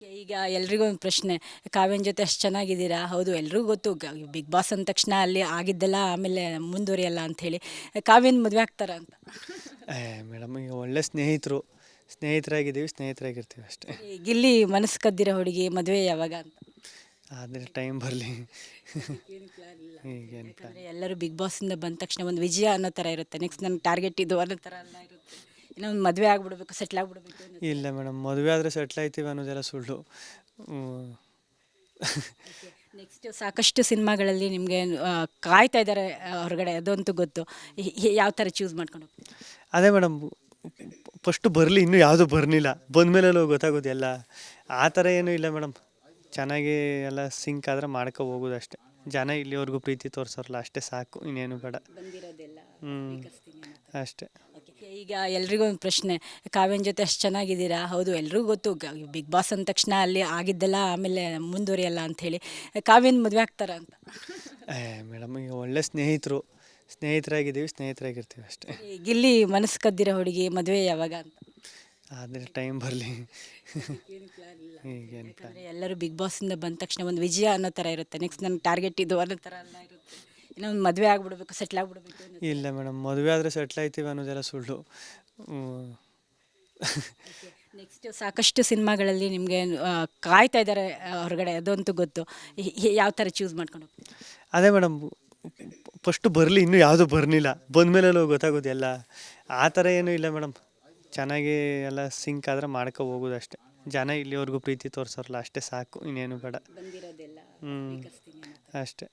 ಈಗ ಎಲ್ರಿಗೂ ಒಂದು ಪ್ರಶ್ನೆ, ಕಾವ್ಯನ ಜೊತೆ ಅಷ್ಟು ಚೆನ್ನಾಗಿದ್ದೀರಾ? ಹೌದು, ಎಲ್ರಿಗೂ ಗೊತ್ತು ಬಿಗ್ ಬಾಸ್ ಅಂದ ತಕ್ಷಣ ಅಲ್ಲಿ ಆಗಿದ್ದೆಲ್ಲ ಆಮೇಲೆ ಮುಂದುವರಿಯಲ್ಲ ಅಂತ ಹೇಳಿ. ಕಾವ್ಯನ ಮದುವೆ ಆಗ್ತಾರ ಅಂತ. ಮೇಡಮ್ ಈಗ ಒಳ್ಳೆ ಸ್ನೇಹಿತರಾಗಿದ್ದೀವಿ, ಸ್ನೇಹಿತರಾಗಿರ್ತೀವಿ ಅಷ್ಟೇ. ಈ ಗಿಲ್ಲಿ ಮನಸ್ಸು ಕದ್ದಿರೋ ಹುಡುಗಿ ಮದುವೆ ಯಾವಾಗ ಅಂತ. ಆದರೆ ಟೈಮ್ ಬರಲಿ. ಏನು ಪ್ಲಾನ್ ಇಲ್ಲ. ಈಗೇನು ಪ್ಲಾನ್? ಯಾಕಂದ್ರೆ ಎಲ್ಲರೂ ಬಿಗ್ ಬಾಸಿಂದ ಬಂದ ತಕ್ಷಣ ಒಂದು ವಿಜಯ ಅನ್ನೋ ಥರ ಇರುತ್ತೆ. ನೆಕ್ಸ್ಟ್ ನನ್ನ ಟಾರ್ಗೆಟ್ ಇದು ಅನ್ನೋ ಥರ ಎಲ್ಲ ಇರುತ್ತೆ. ಇನ್ನೂ ಒಂದು ಮದುವೆ ಆಗ್ಬಿಡ್ಬೇಕು, ಸೆಟ್ಲ್ ಆಗ್ಬಿಡ್ಬೇಕು ಅನ್ನೋ. ಇಲ್ಲ ಮೇಡಮ್, ಮದುವೆ ಆದರೆ ಸೆಟ್ಲ್ ಆಯ್ತೀವಿ ಅನ್ನೋದೆಲ್ಲ ಸುಳ್ಳು. ನೆಕ್ಸ್ಟ್ ಸಾಕಷ್ಟು ಸಿನಿಮಾಗಳಲ್ಲಿ ನಿಮಗೆ ಕಾಯ್ತಾ ಇದ್ದಾರೆ ಹೊರಗಡೆ, ಅದಂತೂ ಗೊತ್ತು. ಯಾವ ಥರ ಚೂಸ್ ಮಾಡ್ಕೊಂಡು ಹೋಗ್ತೀವಿ? ಅದೇ ಮೇಡಮ್, ಫಸ್ಟು ಬರಲಿ, ಇನ್ನೂ ಯಾವುದೂ ಬರಲಿಲ್ಲ, ಬಂದಮೇಲೆ ಗೊತ್ತಾಗೋದು ಎಲ್ಲ. ಆ ಥರ ಏನೂ ಇಲ್ಲ ಮೇಡಮ್, ಚೆನ್ನಾಗಿ ಎಲ್ಲ ಸಿಂಕ್ ಆದರೆ ಮಾಡ್ಕೊ ಹೋಗೋದು ಅಷ್ಟೇ. ಜನ ಇಲ್ಲಿವರೆಗೂ ಪ್ರೀತಿ ತೋರಿಸೋರಲ್ಲ, ಅಷ್ಟೇ ಸಾಕು, ಇನ್ನೇನು ಬೇಡ. ಬಂದಿರೋದೆಲ್ಲ ಅಷ್ಟೇ. ಈಗ ಎಲ್ರಿಗೂ ಒಂದು ಪ್ರಶ್ನೆ, ಕಾವ್ಯನ ಜೊತೆ ಅಷ್ಟು ಚೆನ್ನಾಗಿದ್ದೀರಾ? ಹೌದು, ಎಲ್ರಿಗೂ ಗೊತ್ತು ಬಿಗ್ ಬಾಸ್ ಅಂದ ತಕ್ಷಣ ಅಲ್ಲಿ ಆಗಿದ್ದೆಲ್ಲ ಆಮೇಲೆ ಮುಂದುವರಿಯಲ್ಲ ಅಂತ ಹೇಳಿ. ಕಾವ್ಯನ ಮದುವೆ ಆಗ್ತಾರ ಅಂತ. ಮೇಡಮ್ ಈಗ ಒಳ್ಳೆ ಸ್ನೇಹಿತರಾಗಿದ್ದೀವಿ, ಸ್ನೇಹಿತರಾಗಿರ್ತೀವಿ ಅಷ್ಟೇ. ಈ ಗಿಲ್ಲಿ ಮನಸ್ಸು ಕದ್ದಿರೋ ಹುಡುಗಿ ಮದುವೆ ಯಾವಾಗ ಅಂತ. ಆದರೆ ಟೈಮ್ ಬರಲಿ. ಏನು ಪ್ಲಾನ್ ಇಲ್ಲ. ಈಗೇನು ಪ್ಲಾನ್? ಯಾಕಂದ್ರೆ ಎಲ್ಲರೂ ಬಿಗ್ ಬಾಸಿಂದ ಬಂದ ತಕ್ಷಣ ಒಂದು ವಿಜಯ ಅನ್ನೋ ಥರ ಇರುತ್ತೆ. ನೆಕ್ಸ್ಟ್ ನನ್ನ ಟಾರ್ಗೆಟ್ ಇದು ಅನ್ನೋ ಥರ ಎಲ್ಲ ಇರುತ್ತೆ. ಇನ್ನೂ ಒಂದು ಮದುವೆ ಆಗ್ಬಿಡ್ಬೇಕು, ಸೆಟ್ಲ್ ಆಗ್ಬಿಡ್ಬೇಕು ಅನ್ನೋ. ಇಲ್ಲ ಮೇಡಮ್, ಮದುವೆ ಆದರೆ ಸೆಟ್ಲ್ ಆಯ್ತೀವಿ ಅನ್ನೋದೆಲ್ಲ ಸುಳ್ಳು. ನೆಕ್ಸ್ಟ್ ಸಾಕಷ್ಟು ಸಿನಿಮಾಗಳಲ್ಲಿ ನಿಮಗೆ ಕಾಯ್ತಾ ಇದ್ದಾರೆ ಹೊರಗಡೆ, ಅದಂತೂ ಗೊತ್ತು. ಯಾವ ಥರ ಚೂಸ್ ಮಾಡ್ಕೊಂಡು ಹೋಗ್ತೀವಿ? ಅದೇ ಮೇಡಮ್, ಫಸ್ಟು ಬರಲಿ, ಇನ್ನೂ ಯಾವುದೂ ಬರಲಿಲ್ಲ, ಬಂದಮೇಲೆ ಗೊತ್ತಾಗೋದು ಎಲ್ಲ. ಆ ಥರ ಏನೂ ಇಲ್ಲ ಮೇಡಮ್, ಚೆನ್ನಾಗಿ ಎಲ್ಲ ಸಿಂಕ್ ಆದರೆ ಮಾಡ್ಕೊ ಹೋಗೋದು ಅಷ್ಟೇ. ಜನ ಇಲ್ಲಿವರೆಗೂ ಪ್ರೀತಿ ತೋರಿಸೋರಲ್ಲ, ಅಷ್ಟೇ ಸಾಕು, ಇನ್ನೇನು ಬೇಡ. ಬಂದಿರೋದೆಲ್ಲ ಅಷ್ಟೇ.